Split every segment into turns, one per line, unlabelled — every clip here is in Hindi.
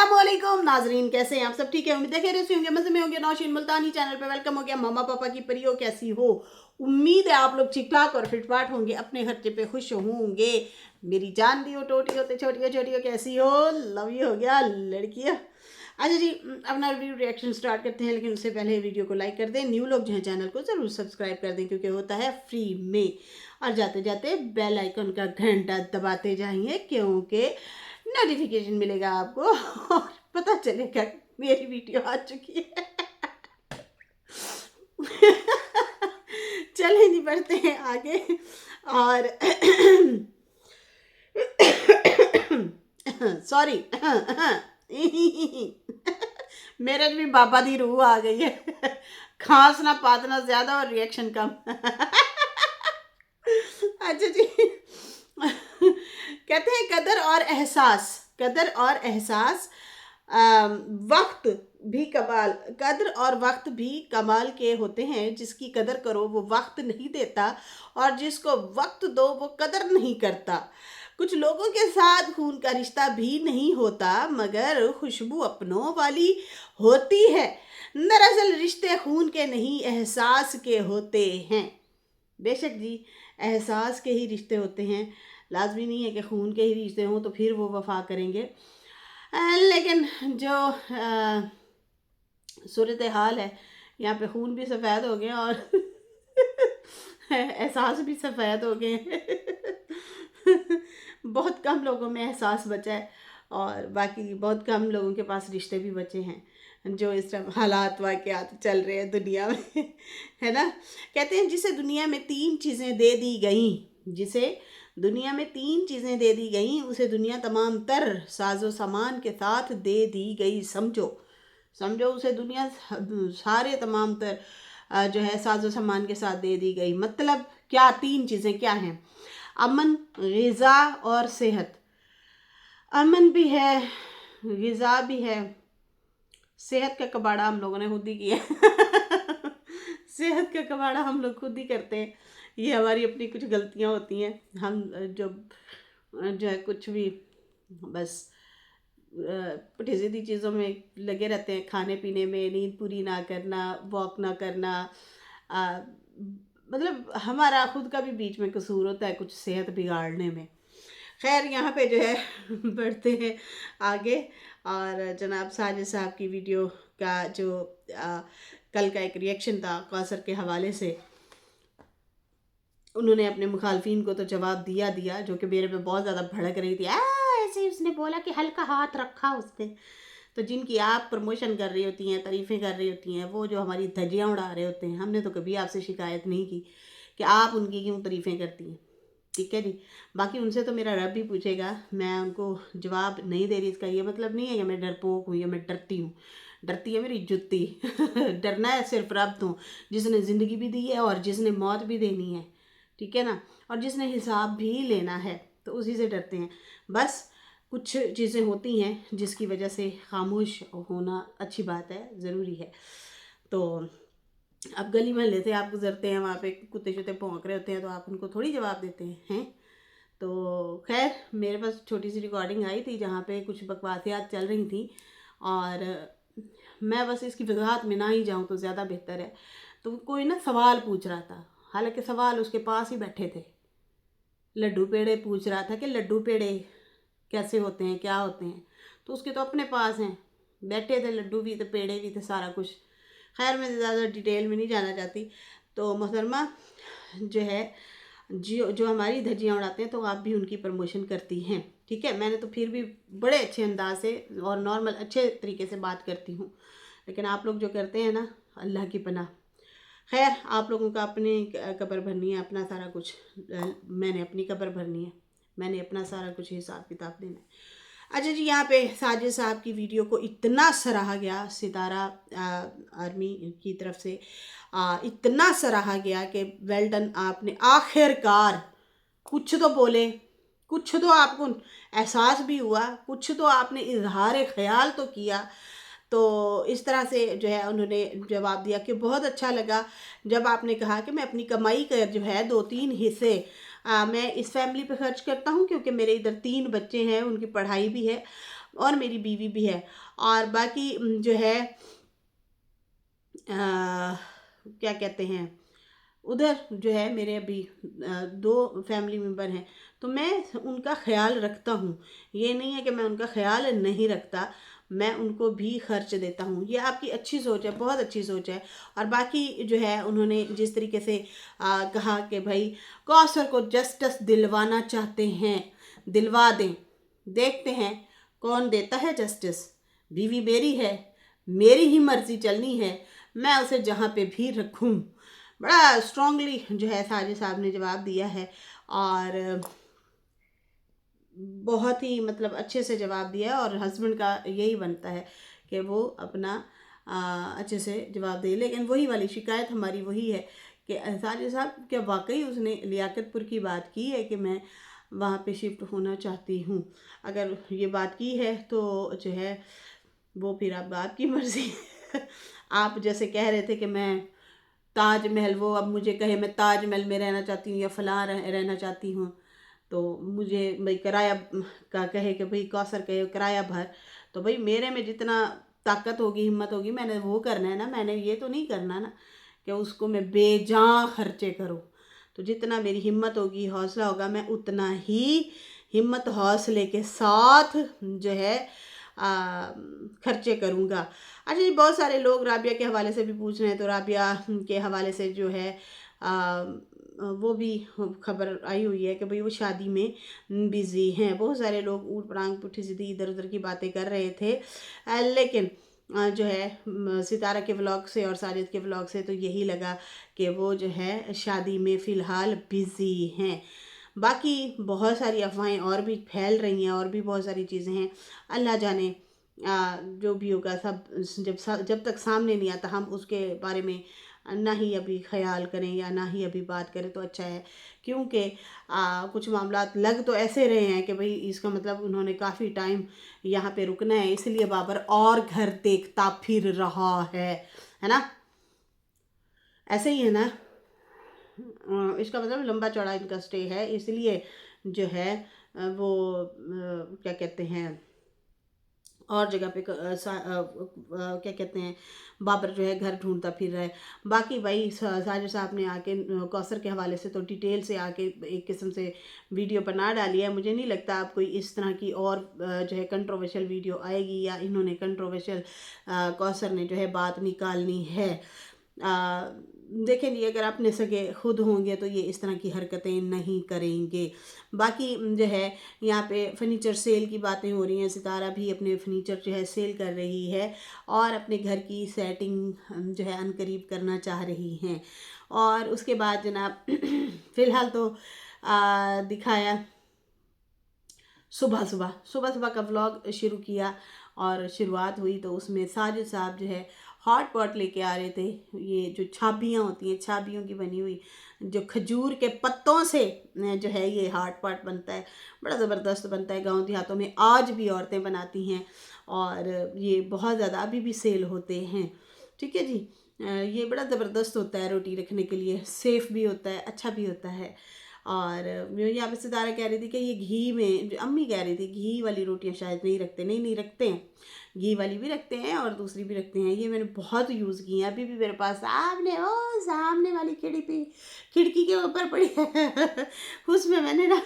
अस्सलामुअलैकुम नाजरीन, कैसे हैं आप सब? ठीक है, उम्मीद है खैरियत से होंगे, मजे में होंगे। नौशीन मुल्तानी चैनल पे वेलकम हो गया। मम्मा पापा की परियो कैसी हो? उम्मीद है आप लोग ठीक ठाक और फिटफाट होंगे, अपने खर्चे पे खुश होंगे। मेरी जान दी हो, टोटी होते छोटियों छोटियों कैसी हो? लव यू हो गया लड़कियाँ। अच्छा जी, अपना वीडियो रिएक्शन स्टार्ट करते हैं, लेकिन उससे पहले वीडियो को लाइक कर दें। न्यू लोग जो हैं चैनल को ज़रूर सब्सक्राइब कर दें, क्योंकि होता है फ्री में। और जाते जाते बेल आइकन का घंटा दबाते जाइए, क्योंकि नोटिफिकेशन मिलेगा आपको और पता चलेगा मेरी वीडियो आ चुकी है। चलें जी, बढ़ते हैं आगे। और सॉरी, मेरे भी बाबा दी रूह आ गई है। खांसना पातना ज्यादा और रिएक्शन कम। अच्छा जी, कहते हैं कदर और एहसास वक्त भी कमाल के होते हैं। जिसकी कदर करो वो वक्त नहीं देता, और जिसको वक्त दो वो कदर नहीं करता। कुछ लोगों के साथ खून का रिश्ता भी नहीं होता, मगर खुशबू अपनों वाली होती है। दरअसल रिश्ते खून के नहीं, एहसास के होते हैं। बेशक जी, एहसास के ही रिश्ते होते हैं। लाजमी नहीं है कि खून के ही रिश्ते हों तो फिर वो वफा करेंगे। लेकिन जो सूरत हाल है, यहाँ पे खून भी सफ़ेद हो गए और एहसास भी सफ़ेद हो गए। बहुत कम लोगों में एहसास बचा है, और बाकी बहुत कम लोगों के पास रिश्ते भी बचे हैं, जो इस टाइम हालात वाक़यात चल रहे हैं दुनिया में। है ना? कहते हैं जिसे दुनिया में तीन चीज़ें दे दी गई, उसे दुनिया तमाम तर साजो सामान के साथ दे दी गई। समझो उसे दुनिया सारे तमाम तर जो है साजो सामान के साथ दे दी गई। मतलब क्या? तीन चीज़ें क्या हैं? अमन, ग़िज़ा और सेहत। अमन भी है, ग़िज़ा भी है, सेहत का कबाड़ा हम लोगों ने खुद ही किया। सेहत का कबाड़ा हम लोग खुद ही करते हैं। ये हमारी अपनी कुछ गलतियाँ होती हैं। हम जो है कुछ भी बस पुठी सीधी चीज़ों में लगे रहते हैं, खाने पीने में, नींद पूरी ना करना, वॉक ना करना। मतलब हमारा खुद का भी बीच में कसूर होता है कुछ सेहत बिगाड़ने में। खैर, यहाँ पे जो है बढ़ते हैं आगे। और जनाब साजिद साहब की वीडियो का जो कल का एक रिएक्शन था कौसर के हवाले से, उन्होंने अपने मुखालफिन को तो जवाब दिया, जो कि मेरे पे बहुत ज़्यादा भड़क रही थी। ऐसे ही उसने बोला कि हल्का हाथ रखा उसने। तो जिनकी आप प्रमोशन कर रही होती हैं, तारीफ़ें कर रही होती हैं, वो जो हमारी धज्जियाँ उड़ा रहे होते हैं, हमने तो कभी आपसे शिकायत नहीं की कि आप उनकी क्यों तारीफ़ें करती हैं। ठीक है जी, बाकी उनसे तो मेरा रब भी पूछेगा, मैं उनको जवाब नहीं दे रही। इसका ये मतलब नहीं है कि मैं डरपोक हूँ या मैं डरती हूँ। डरती है मेरी जुत्ती। डरना है सिर्फ रब तो, जिसने ज़िंदगी भी दी है और जिसने मौत भी देनी है। ठीक है ना? और जिसने हिसाब भी लेना है, तो उसी से डरते हैं। बस कुछ चीज़ें होती हैं जिसकी वजह से खामोश होना अच्छी बात है, ज़रूरी है। तो अब गली मोहल्ले से आप गुजरते हैं, वहाँ पे कुत्ते शुत्ते भौंक रहे होते हैं, तो आप उनको थोड़ी जवाब देते हैं। तो खैर, मेरे पास छोटी सी रिकॉर्डिंग आई थी जहाँ पे कुछ बकवासियात चल रही थी, और मैं बस इसकी वजाहत में ना ही जाऊँ तो ज़्यादा बेहतर है। तो कोई ना सवाल पूछ रहा था, हालांकि सवाल उसके पास ही बैठे थे। लड्डू पेड़े पूछ रहा था कि लड्डू पेड़े कैसे होते हैं, क्या होते हैं। तो उसके तो अपने पास हैं, बैठे थे, लड्डू भी थे, पेड़े भी थे, सारा कुछ। खैर, मैं ज़्यादा डिटेल में नहीं जाना चाहती। तो मोहतरमा जो है, जो हमारी धज्जियाँ उड़ाते हैं, तो आप भी उनकी प्रमोशन करती हैं। ठीक है, मैंने तो फिर भी बड़े अच्छे अंदाज से और नॉर्मल अच्छे तरीके से बात करती हूँ, लेकिन आप लोग जो करते हैं ना, अल्लाह की पनाह। खैर, आप लोगों का अपनी कब्र भरनी है, अपना सारा कुछ। मैंने अपनी कब्र भरनी है, मैंने अपना सारा कुछ हिसाब किताब देना है। अच्छा जी, यहाँ पे साजिद साहब की वीडियो को इतना सराहा गया, सितारा आर्मी की तरफ से इतना सराहा गया कि वेल डन, आपने आखिरकार कुछ तो बोले, कुछ तो आपको एहसास भी हुआ, कुछ तो आपने इजहार ख्याल तो किया। तो इस तरह से जो है उन्होंने जवाब दिया कि बहुत अच्छा लगा जब आपने कहा कि मैं अपनी कमाई का जो है 2-3 हिस्से मैं इस फैमिली पे खर्च करता हूँ, क्योंकि मेरे इधर 3 बच्चे हैं, उनकी पढ़ाई भी है, और मेरी बीवी भी है। और बाकी जो है क्या कहते हैं, उधर जो है मेरे अभी 2 फैमिली मेम्बर हैं, तो मैं उनका ख़्याल रखता हूँ। ये नहीं है कि मैं उनका ख़्याल नहीं रखता, मैं उनको भी खर्च देता हूँ। ये आपकी अच्छी सोच है, बहुत अच्छी सोच है। और बाकी जो है उन्होंने जिस तरीके से कहा कि भाई कौसर को जस्टिस दिलवाना चाहते हैं, दिलवा दें, देखते हैं कौन देता है जस्टिस। बीवी मेरी है, मेरी ही मर्ज़ी चलनी है, मैं उसे जहाँ पे भी रखूँ। बड़ा स्ट्रांगली जो है साजिद साहब ने जवाब दिया है, और बहुत ही मतलब अच्छे से जवाब दिया है। और हस्बैंड का यही बनता है कि वो अपना अच्छे से जवाब दे। लेकिन वही वाली शिकायत हमारी वही है कि साजिद साहब क्या वाकई उसने लियाकतपुर की बात की है कि मैं वहाँ पे शिफ्ट होना चाहती हूँ? अगर ये बात की है तो जो है वो फिर अब आपकी मर्ज़ी। आप जैसे कह रहे थे कि मैं ताजमहल, वो अब मुझे कहे मैं ताजमहल में रहना चाहती हूँ या फलां रहना चाहती हूँ, तो मुझे भाई किराया का कहे कि भाई कौसर कहे किराया भर, तो भाई मेरे में जितना ताकत होगी, हिम्मत होगी, मैंने वो करना है ना। मैंने ये तो नहीं करना ना कि उसको मैं बेजान खर्चे करूँ। तो जितना मेरी हिम्मत होगी, हौसला होगा, मैं उतना ही हिम्मत हौसले के साथ जो है खर्चे करूँगा। अच्छा जी, बहुत सारे लोग राबिया के हवाले से भी पूछ रहे हैं, तो राबिया के हवाले से जो है वो भी खबर आई हुई है कि भाई वो शादी में बिज़ी हैं। बहुत सारे लोग ऊट पटांग पुठी सीधी इधर उधर की बातें कर रहे थे, लेकिन जो है सितारा के व्लॉग से और साजिद के व्लॉग से तो यही लगा कि वो जो है शादी में फ़िलहाल बिज़ी हैं। बाकी बहुत सारी अफवाहें और भी फैल रही हैं, और भी बहुत सारी चीज़ें हैं, अल्लाह जाने। जो भी होगा सब जब तक सामने नहीं आता हम उसके बारे में ना ही अभी ख्याल करें या ना ही अभी बात करें तो अच्छा है। क्योंकि कुछ मामलात लग तो ऐसे रहे हैं कि भाई इसका मतलब उन्होंने काफ़ी टाइम यहाँ पे रुकना है, इसलिए बाबर और घर देखता फिर रहा है ना? ऐसे ही है ना? इसका मतलब लंबा चौड़ा इनका स्टे है, इसलिए जो है वो क्या कहते हैं, और जगह पे क्या कहते हैं, बाबर जो है घर ढूंढता फिर रहा है। बाकी भाई साजिद साहब ने आके कौसर के हवाले से तो डिटेल से आके एक किस्म से वीडियो बना डाली है। मुझे नहीं लगता अब कोई इस तरह की और जो है कंट्रोवर्शियल वीडियो आएगी, या इन्होंने कंट्रोवर्शियल कौसर ने जो है बात निकालनी है। देखें जी, अगर अपने सगे खुद होंगे तो ये इस तरह की हरकतें नहीं करेंगे। बाकी जो है यहाँ पे फर्नीचर सेल की बातें हो रही हैं, सितारा भी अपने फर्नीचर जो है सेल कर रही है और अपने घर की सेटिंग जो है अनकरीब करना चाह रही हैं। और उसके बाद जनाब फ़िलहाल तो दिखाया सुबह सुबह सुबह सुबह का व्लॉग शुरू किया, और शुरुआत हुई तो उसमें साजिद साहब जो है हॉट पॉट लेके आ रहे थे। ये जो छाबियाँ होती हैं, छाबियों की बनी हुई, जो खजूर के पत्तों से जो है ये हॉट पॉट बनता है, बड़ा ज़बरदस्त बनता है। गांव देहातों में आज भी औरतें बनाती हैं, और ये बहुत ज़्यादा अभी भी सेल होते हैं। ठीक है जी, ये बड़ा ज़बरदस्त होता है, रोटी रखने के लिए सेफ़ भी होता है, अच्छा भी होता है। और यहाँ पे सितारा कह रही थी कि ये घी में, जो अम्मी कह रही थी घी वाली रोटियां शायद नहीं रखते। नहीं नहीं, रखते हैं, घी वाली भी रखते हैं और दूसरी भी रखते हैं। ये मैंने बहुत यूज़ की हैं, अभी भी मेरे पास सामने वाली खिड़की के ऊपर पड़ी है उसमें मैंने ना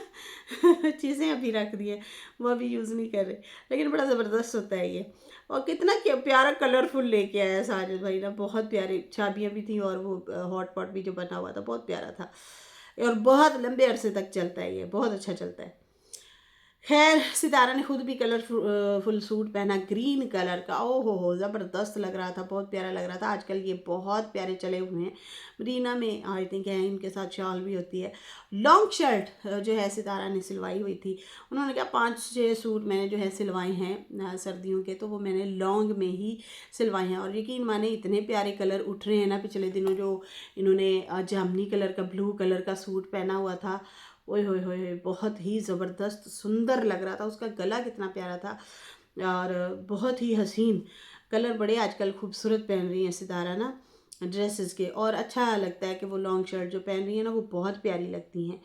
चीज़ें अभी रख दी हैं, वो अभी यूज़ नहीं कर रहे, लेकिन बड़ा ज़बरदस्त होता है ये। और कितना क्या प्यारा कलरफुल लेके आया साजिद भाई ना, बहुत प्यारी छाबियाँ भी थी, और वो हॉट पॉट भी जो बना हुआ था बहुत प्यारा था, और बहुत लंबे अरसे तक चलता है, ये बहुत अच्छा चलता है। खैर, सितारा ने खुद भी फुल सूट पहना, ग्रीन कलर का। ओ हो, ज़बरदस्त लग रहा था, बहुत प्यारा लग रहा था। आजकल ये बहुत प्यारे चले हुए हैं, मदीना में आई थिंक है, इनके साथ शॉल भी होती है। लॉन्ग शर्ट जो है सितारा ने सिलवाई हुई थी। उन्होंने कहा 5-6 सूट मैंने जो है सिलवाए हैं सर्दियों के, तो वो मैंने लॉन्ग में ही सिलवाए हैं। और यकीन माने इतने प्यारे कलर उठ रहे हैं ना। पिछले दिनों जो इन्होंने जामनी कलर का, ब्लू कलर का सूट पहना हुआ था, ओए होए होए, बहुत ही ज़बरदस्त सुंदर लग रहा था। उसका गला कितना प्यारा था, और बहुत ही हसीन कलर। बड़े आजकल खूबसूरत पहन रही हैं सितारा ना ड्रेसेस के, और अच्छा लगता है कि वो लॉन्ग शर्ट जो पहन रही है ना वो बहुत प्यारी लगती हैं।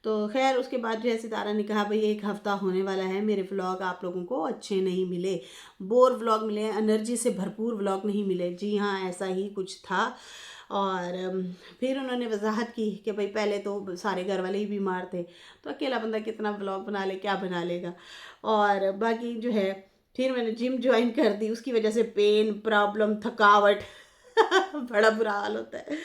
तो खैर उसके बाद जो है सितारा ने कहा भाई 1 हफ़्ता होने वाला है, मेरे व्लॉग आप लोगों को अच्छे नहीं मिले, बोर व्लॉग मिले, एनर्जी से भरपूर व्लॉग नहीं मिले। जी हाँ, ऐसा ही कुछ था। और फिर उन्होंने वजाहत की कि भाई पहले तो सारे घर वाले ही बीमार थे, तो अकेला बंदा कितना व्लॉग बना ले, क्या बना लेगा। और बाकी जो है फिर मैंने जिम ज्वाइन कर दी, उसकी वजह से पेन, प्रॉब्लम, थकावट बड़ा बुरा हाल होता है,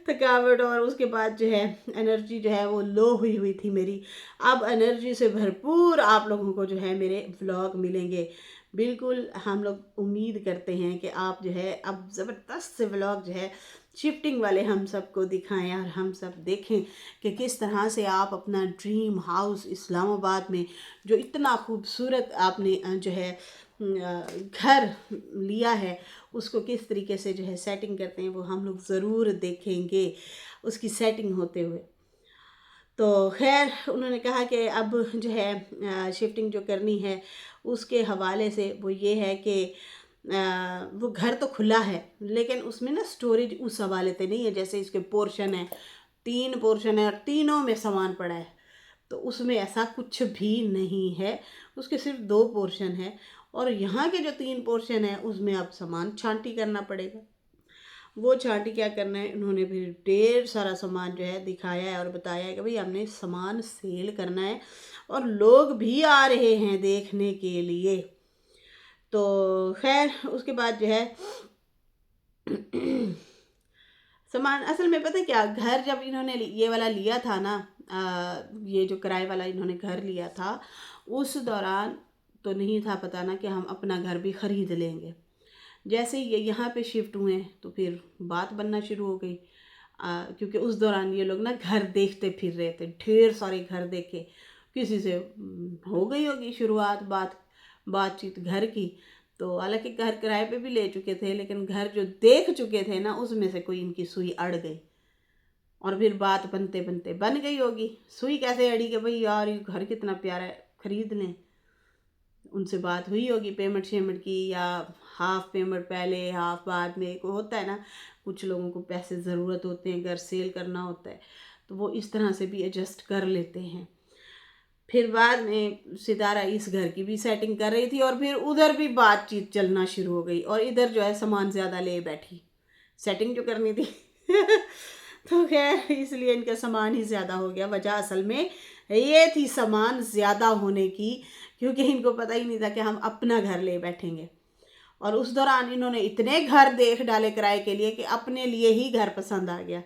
थकावट। और उसके बाद जो है एनर्जी जो है वो लो हुई हुई थी मेरी। अब एनर्जी से भरपूर आप लोगों को जो है मेरे व्लॉग मिलेंगे। बिल्कुल हम लोग उम्मीद करते हैं कि आप जो है अब ज़बरदस्त से व्लॉग जो है शिफ्टिंग वाले हम सबको दिखाएं और हम सब देखें कि किस तरह से आप अपना ड्रीम हाउस इस्लामाबाद में जो इतना खूबसूरत आपने जो है घर लिया है, उसको किस तरीके से जो है सेटिंग करते हैं, वो हम लोग ज़रूर देखेंगे उसकी सेटिंग होते हुए। तो खैर उन्होंने कहा कि अब जो है शिफ्टिंग जो करनी है उसके हवाले से वो ये है कि वो घर तो खुला है लेकिन उसमें ना स्टोरेज उस हवाले से नहीं है। जैसे इसके पोर्शन है, 3 पोर्शन है और तीनों में सामान पड़ा है, तो उसमें ऐसा कुछ भी नहीं है। उसके सिर्फ 2 पोर्शन है और यहाँ के जो 3 पोर्शन है उसमें अब सामान छांटी करना पड़ेगा। वो छांटी क्या करना है, उन्होंने फिर ढेर सारा सामान जो है दिखाया है और बताया है कि भाई हमने सामान सेल करना है और लोग भी आ रहे हैं देखने के लिए। तो खैर उसके बाद जो है सामान असल में पता है क्या, घर जब इन्होंने ये वाला लिया था ना, ये जो किराए वाला इन्होंने घर लिया था, उस दौरान तो नहीं था पता ना कि हम अपना घर भी ख़रीद लेंगे। जैसे ही ये यहाँ पे शिफ्ट हुए तो फिर बात बनना शुरू हो गई, क्योंकि उस दौरान ये लोग ना घर देखते फिर रहे थे, ढेर सारे घर देखे। किसी से हो गई होगी शुरुआत बातचीत घर की। तो हालांकि घर किराए पे भी ले चुके थे लेकिन घर जो देख चुके थे ना उसमें से कोई इनकी सुई अड़ गई और फिर बात बनते बनते बन गई होगी। सुई कैसे अड़ी कि भाई यार ये घर कितना प्यारा है, खरीद लें। उनसे बात हुई होगी पेमेंट शेमेंट की, या हाफ पेमेंट पहले हाफ बाद में, कोई होता है ना कुछ लोगों को पैसे ज़रूरत होते हैं, घर सेल करना होता है, तो वो इस तरह से भी एडजस्ट कर लेते हैं। फिर बाद में सितारा इस घर की भी सेटिंग कर रही थी और फिर उधर भी बातचीत चलना शुरू हो गई और इधर जो है सामान ज़्यादा ले बैठी, सेटिंग जो करनी थी तो खैर इसलिए इनका सामान ही ज़्यादा हो गया। वजह असल में ये थी सामान ज़्यादा होने की, क्योंकि इनको पता ही नहीं था कि हम अपना घर ले बैठेंगे। और उस दौरान इन्होंने इतने घर देख डाले किराए के लिए कि अपने लिए ही घर पसंद आ गया।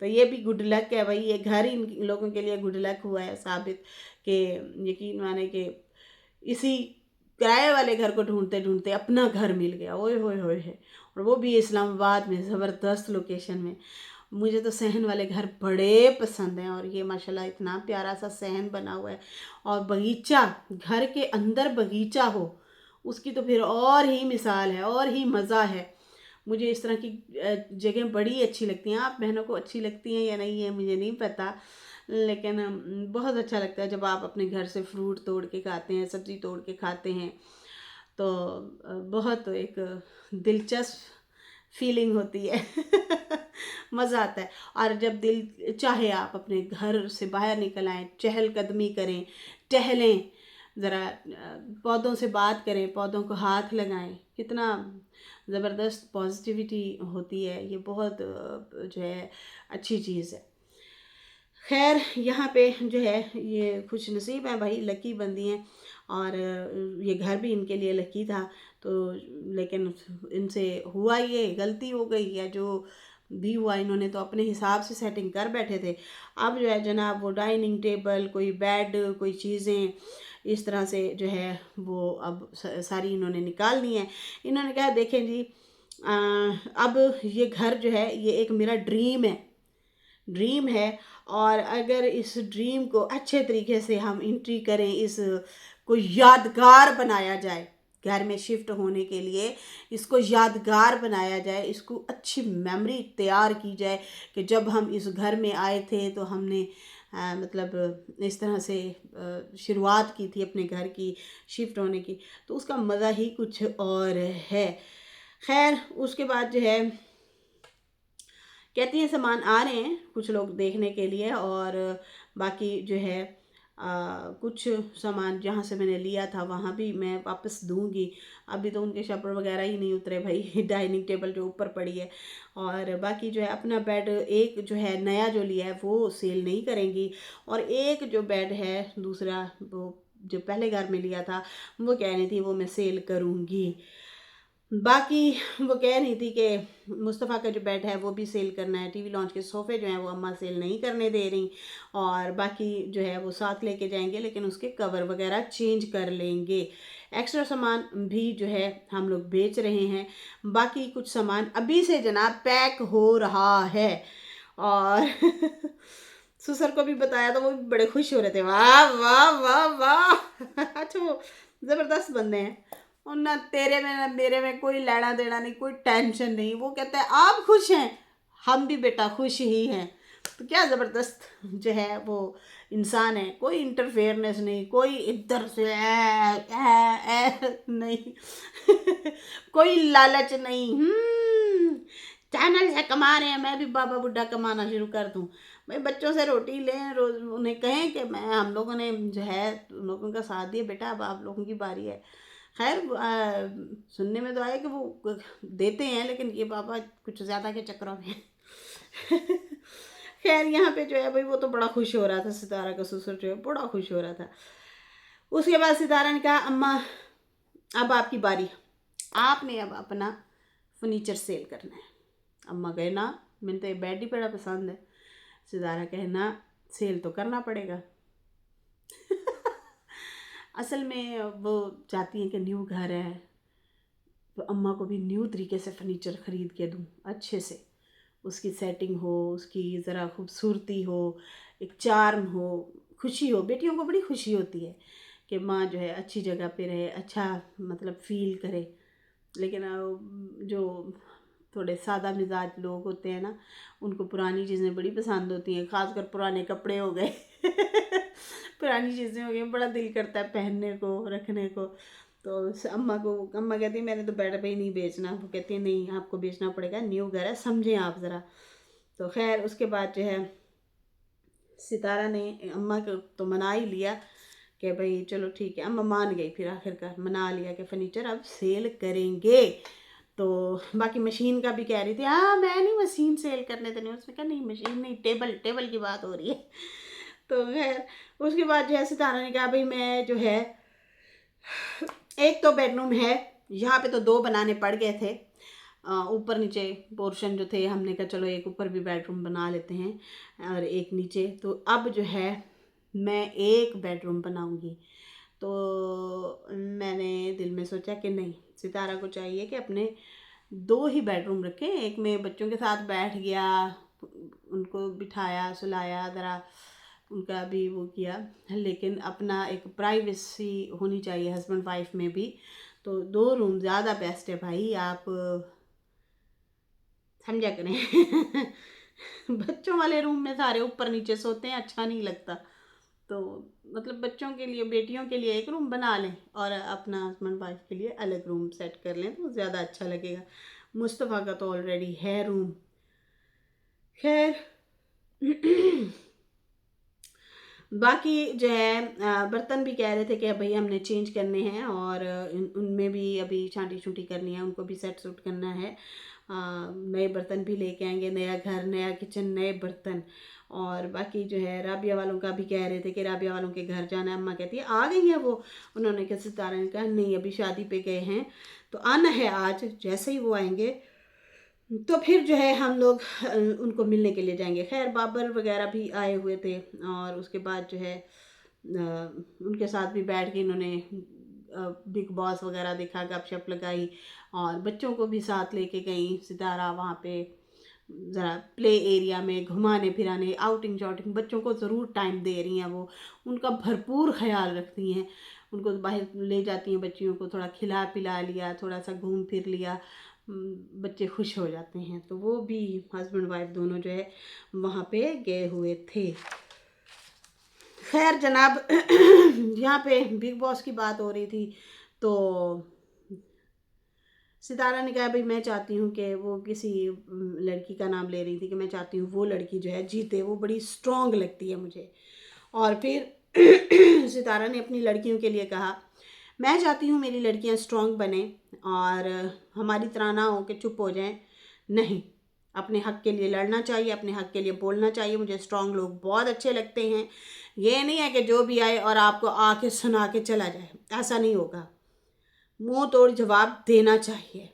तो ये भी गुड लक है भाई, ये घर इन लोगों के लिए गुड लक हुआ है साबित, कि यकीन माने कि इसी किराए वाले घर को ढूंढते ढूंढते अपना घर मिल गया। ओए होए होए है, और वो भी इस्लामाबाद में ज़बरदस्त लोकेशन में। मुझे तो सहन वाले घर बड़े पसंद हैं और ये माशाल्लाह इतना प्यारा सा सहन बना हुआ है और बगीचा, घर के अंदर बगीचा हो उसकी तो फिर और ही मिसाल है और ही मज़ा है। मुझे इस तरह की जगह बड़ी अच्छी लगती हैं। आप बहनों को अच्छी लगती हैं या नहीं है मुझे नहीं पता, लेकिन बहुत अच्छा लगता है जब आप अपने घर से फ्रूट तोड़ के खाते हैं, सब्ज़ी तोड़ के खाते हैं, तो बहुत एक दिलचस्प फीलिंग होती है मज़ा आता है। और जब दिल चाहे आप अपने घर से बाहर निकल आएँ, चहलकदमी करें, टहलें, ज़रा पौधों से बात करें, पौधों को हाथ लगाएं, कितना ज़बरदस्त पॉजिटिविटी होती है। ये बहुत जो है अच्छी चीज़ है। खैर यहाँ पे जो है ये खुश नसीब है भाई, लकी बंदी हैं और ये घर भी इनके लिए लकी था। तो लेकिन इनसे हुआ, ये गलती हो गई या जो भी हुआ, इन्होंने तो अपने हिसाब से सेटिंग कर बैठे थे। अब जो है जनाब वो डाइनिंग टेबल, कोई बेड, कोई चीज़ें इस तरह से जो है वो अब सारी इन्होंने निकालनी है। इन्होंने कहा देखें जी, अब ये घर जो है ये एक मेरा ड्रीम है और अगर इस ड्रीम को अच्छे तरीके से हम एंट्री करें, इस को यादगार बनाया जाए, घर में शिफ्ट होने के लिए इसको यादगार बनाया जाए, इसको अच्छी मेमोरी तैयार की जाए कि जब हम इस घर में आए थे तो हमने मतलब इस तरह से शुरुआत की थी अपने घर की शिफ्ट होने की, तो उसका मज़ा ही कुछ और है। खैर उसके बाद जो है कहती हैं सामान आ रहे हैं कुछ लोग देखने के लिए और बाकी जो है कुछ सामान जहाँ से मैंने लिया था वहाँ भी मैं वापस दूँगी। अभी तो उनके छप्पर वगैरह ही नहीं उतरे भाई डाइनिंग टेबल जो ऊपर पड़ी है। और बाकी जो है अपना बेड एक जो है नया जो लिया है वो सेल नहीं करेंगी, और एक जो बेड है दूसरा वो जो पहले घर में लिया था वो कह रही थी वो मैं सेल करूँगी। बाकी वो कह रही थी कि मुस्तफ़ा का जो बेड है वो भी सेल करना है, टीवी लॉन्च के सोफ़े जो हैं वो अम्मा सेल नहीं करने दे रही, और बाकी जो है वो साथ लेके जाएंगे लेकिन उसके कवर वगैरह चेंज कर लेंगे। एक्स्ट्रा सामान भी जो है हम लोग बेच रहे हैं, बाकी कुछ सामान अभी से जनाब पैक हो रहा है। और ससुर को भी बताया तो वो भी बड़े खुश हो रहे थे, वाह वाह वाह वाह अच्छा वो ज़बरदस्त बंदे हैं, और ना तेरे में ना मेरे में कोई लेना देना नहीं, कोई टेंशन नहीं। वो कहते हैं आप खुश हैं, हम भी बेटा खुश ही हैं। तो क्या ज़बरदस्त जो है वो इंसान है, कोई इंटरफेयरनेस नहीं, कोई इधर से नहीं कोई लालच नहीं। चैनल से कमा रहे हैं, मैं भी बाबा बुड्ढा कमाना शुरू कर दूं भाई, बच्चों से रोटी लें रोज, उन्हें कहें कि मैं हम लोगों ने जो है उन लोगों का साथ दिया, बेटा अब आप लोगों की बारी है। खैर सुनने में तो आया कि वो देते हैं लेकिन ये बाबा कुछ ज़्यादा के चक्करों में खैर यहाँ पे जो है भाई वो तो बड़ा खुश हो रहा था, सितारा का ससुर जो है बड़ा खुश हो रहा था। उसके बाद सितारा ने कहा अम्मा अब आपकी बारी, आपने अब अपना फर्नीचर सेल करना है। अम्मा गए ना, मैंने तो ये बेड ही बड़ा पसंद है। सितारा कहे ना सेल तो करना पड़ेगा असल में वो चाहती हैं कि न्यू घर है तो अम्मा को भी न्यू तरीके से फर्नीचर ख़रीद के दूँ, अच्छे से उसकी सेटिंग हो, उसकी ज़रा खूबसूरती हो, एक चार्म हो, खुशी हो। बेटियों को बड़ी खुशी होती है कि माँ जो है अच्छी जगह पे रहे, अच्छा मतलब फ़ील करे। लेकिन जो थोड़े सादा मिजाज लोग होते हैं ना, उनको पुरानी चीज़ें बड़ी पसंद होती हैं, ख़ासकर पुराने कपड़े हो गए पुरानी चीज़ें हो गई, बड़ा दिल करता है पहनने को, रखने को। तो अम्मा कहती है मैंने तो बेड पे ही नहीं बेचना, वो कहती है नहीं आपको बेचना पड़ेगा, न्यू घर है, समझें आप ज़रा। तो खैर उसके बाद जो है सितारा ने अम्मा को तो मना ही लिया कि भाई चलो ठीक है, अम्मा मान गई, फिर आखिरकार मना लिया कि फर्नीचर अब सेल करेंगे। तो बाकी मशीन का भी कह रही थी, हाँ मैं नहीं मशीन सेल करने देनी, उसने कहा नहीं मशीन नहीं, टेबल टेबल की बात हो रही है तो खैर उसके बाद जो है सितारा ने कहा भाई मैं जो है एक तो बेडरूम है, यहाँ पे तो दो बनाने पड़ गए थे, ऊपर नीचे पोर्शन जो थे, हमने कहा चलो एक ऊपर भी बेडरूम बना लेते हैं और एक नीचे। तो अब जो है मैं एक बेडरूम बनाऊंगी। तो मैंने दिल में सोचा कि नहीं, सितारा को चाहिए कि अपने दो ही बेडरूम रखें, एक में बच्चों के साथ बैठ गया, उनको बिठाया सुलाया, ज़रा उनका भी वो किया, लेकिन अपना एक प्राइवेसी होनी चाहिए हस्बैंड वाइफ में भी। तो दो रूम ज़्यादा बेस्ट है भाई, आप समझा करें बच्चों वाले रूम में सारे ऊपर नीचे सोते हैं, अच्छा नहीं लगता। तो मतलब बच्चों के लिए बेटियों के लिए एक रूम बना लें और अपना हस्बैंड वाइफ के लिए अलग रूम सेट कर लें तो ज़्यादा अच्छा लगेगा। मुस्तफ़ा का तो ऑलरेडी है रूम। खैर बाकी जो है बर्तन भी कह रहे थे कि भाई हमने चेंज करने हैं, और उनमें भी अभी छांटी छूटी करनी है, उनको भी सेट सूट करना है। नए बर्तन भी लेके आएंगे, नया घर नया किचन नए बर्तन। और बाकी जो है राबिया वालों का भी कह रहे थे कि राबिया वालों के घर जाना है। अम्मा कहती है आ गई हैं वो, उन्होंने कहा सितारा ने कहा नहीं अभी शादी पे गए हैं, तो आना है आज, जैसे ही वो आएंगे तो फिर जो है हम लोग उनको मिलने के लिए जाएंगे। खैर बाबर वगैरह भी आए हुए थे, और उसके बाद जो है उनके साथ भी बैठ के इन्होंने बिग बॉस वगैरह देखा, गपशप लगाई, और बच्चों को भी साथ लेके गई सितारा वहाँ पे ज़रा प्ले एरिया में घुमाने फिराने, आउटिंग शॉटिंग, बच्चों को ज़रूर टाइम दे रही हैं वो, उनका भरपूर ख्याल रखती हैं, उनको बाहर ले जाती हैं, बच्चियों को थोड़ा खिला पिला लिया, थोड़ा सा घूम फिर लिया, बच्चे खुश हो जाते हैं। तो वो भी हस्बैंड वाइफ दोनों जो है वहाँ पे गए हुए थे। खैर जनाब यहाँ पे बिग बॉस की बात हो रही थी, तो सितारा ने कहा भाई मैं चाहती हूँ कि वो किसी लड़की का नाम ले रही थी कि मैं चाहती हूँ वो लड़की जो है जीते, वो बड़ी स्ट्रॉन्ग लगती है मुझे। और फिर सितारा ने अपनी लड़कियों के लिए कहा, मैं चाहती हूँ मेरी लड़कियाँ स्ट्रॉन्ग बने और हमारी तरह ना हो कि चुप हो जाएं। नहीं, अपने हक़ के लिए लड़ना चाहिए, अपने हक़ के लिए बोलना चाहिए। मुझे स्ट्रॉन्ग लोग बहुत अच्छे लगते हैं। ये नहीं है कि जो भी आए और आपको आके सुना के चला जाए, ऐसा नहीं होगा। मुंह तोड़ जवाब देना चाहिए।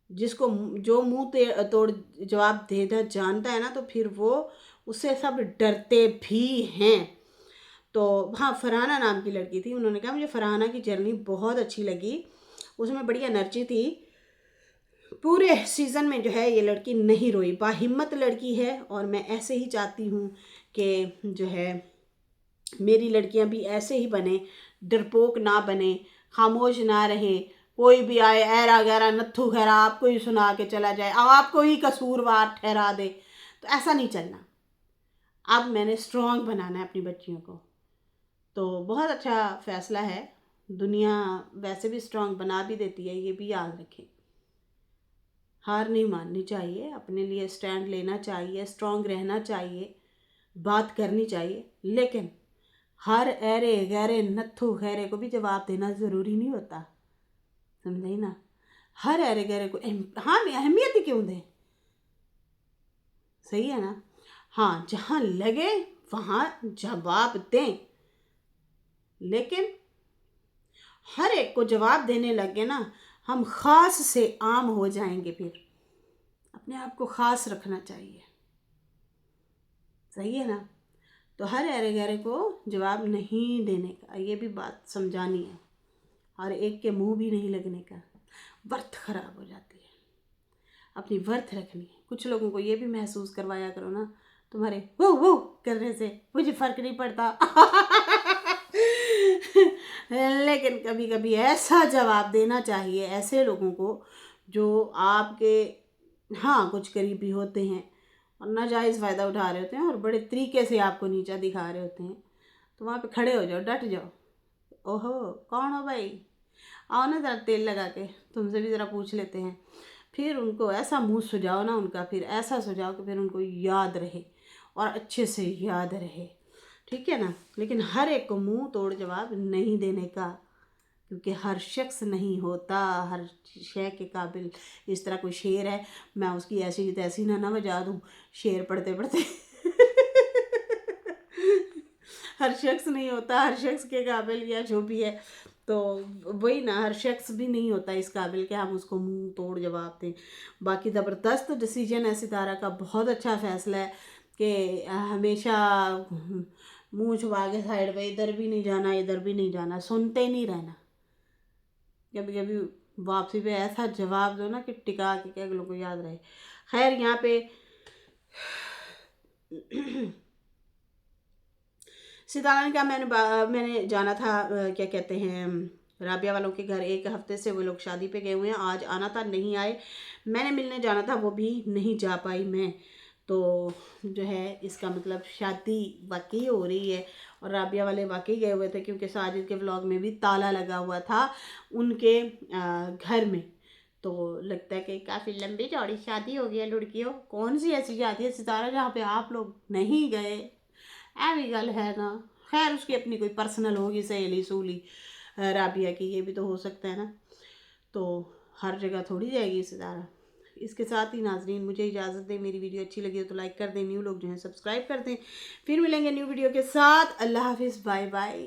जिसको जो मुंह तोड़ जवाब देना जानता है ना, तो फिर वो उससे सब डरते भी हैं। तो हाँ, फरहाना नाम की लड़की थी, उन्होंने कहा मुझे फरहाना की जर्नी बहुत अच्छी लगी, उसमें बड़ी एनर्जी थी। पूरे सीज़न में जो है ये लड़की नहीं रोई, बाहिम्मत लड़की है। और मैं ऐसे ही चाहती हूँ कि जो है मेरी लड़कियाँ भी ऐसे ही बने, डरपोक ना बने, खामोश ना रहे। कोई भी आए ऐरा गैरा नत्थू खैरा आपको ही सुना के चला जाए, अब आपको ही कसूरवार ठहरा दे, तो ऐसा नहीं चलना। अब मैंने स्ट्रॉन्ग बनाना है अपनी बच्चियों को। तो बहुत अच्छा फ़ैसला है। दुनिया वैसे भी स्ट्रॉन्ग बना भी देती है, ये भी याद रखें। हार नहीं माननी चाहिए, अपने लिए स्टैंड लेना चाहिए, स्ट्रॉन्ग रहना चाहिए, बात करनी चाहिए। लेकिन हर ऐरे गैरे नत्थू खैरे को भी जवाब देना ज़रूरी नहीं होता, समझे ना। हर ऐरे गैरे को हाँ अहमियत ही क्यों दें, सही है ना। हाँ, जहाँ लगे वहाँ जवाब दें, लेकिन हर एक को जवाब देने लगे ना, हम ख़ास से आम हो जाएंगे। फिर अपने आप को ख़ास रखना चाहिए, सही है ना। तो हर ऐरे गैरे को जवाब नहीं देने का, ये भी बात समझानी है। और एक के मुंह भी नहीं लगने का, वर्थ खराब हो जाती है। अपनी वर्थ रखनी है। कुछ लोगों को ये भी महसूस करवाया करो ना, तुम्हारे वो करने से मुझे फ़र्क नहीं पड़ता। लेकिन कभी कभी ऐसा जवाब देना चाहिए ऐसे लोगों को जो आपके हाँ कुछ करीबी होते हैं और नाजायज़ फ़ायदा उठा रहे होते हैं और बड़े तरीके से आपको नीचा दिखा रहे होते हैं। तो वहाँ पे खड़े हो जाओ, डट जाओ। ओहो, कौन हो भाई, आओ ना ज़रा तेल लगा के तुमसे भी ज़रा पूछ लेते हैं। फिर उनको ऐसा मुंह सुझाओ ना उनका, फिर ऐसा सुझाओ कि फिर उनको याद रहे और अच्छे से याद रहे, ठीक है ना। लेकिन हर एक को मुंह तोड़ जवाब नहीं देने का, क्योंकि हर शख्स नहीं होता हर शय के काबिल। इस तरह कोई शेर है, मैं उसकी ऐसी तैसी ना बजा दूँ शेर पढ़ते पढ़ते। हर शख्स नहीं होता हर शख्स के काबिल, या जो भी है। तो वही ना, हर शख्स भी नहीं होता इस काबिल कि हम उसको मुंह तोड़ जवाब दें। बाकी ज़बरदस्त डिसीजन है सितारा का, बहुत अच्छा फ़ैसला है कि हमेशा मुंह छुपा के साइड पे, इधर भी नहीं जाना इधर भी नहीं जाना, सुनते नहीं रहना। कभी कभी वापसी पे ऐसा जवाब दो ना कि टिका के क्या लोगों को याद रहे। खैर, यहाँ पे सितारा ने कहा मैंने जाना था, क्या कहते हैं, राबिया वालों के घर। एक हफ्ते से वो लोग शादी पे गए हुए हैं, आज आना था नहीं आए। मैंने मिलने जाना था, वो भी नहीं जा पाई मैं। तो जो है इसका मतलब शादी वाकई हो रही है और राबिया वाले वाकई गए हुए थे, क्योंकि साजिद के व्लॉग में भी ताला लगा हुआ था उनके घर में। तो लगता है कि काफ़ी लंबी चौड़ी शादी हो गई है। लड़कियों, कौन सी ऐसी शादी है सितारा जहाँ पे आप लोग नहीं गए, ऐ भी गल है ना। खैर, उसकी अपनी कोई पर्सनल होगी सहेली सूली राबिया की, ये भी तो हो सकता है ना। तो हर जगह थोड़ी जाएगी सितारा। इसके साथ ही नाजरीन, मुझे इजाज़त दें। मेरी वीडियो अच्छी लगी हो तो लाइक कर दें, न्यू लोग जो हैं सब्सक्राइब कर दें। फिर मिलेंगे न्यू वीडियो के साथ। अल्लाह हाफिज़, बाय बाय।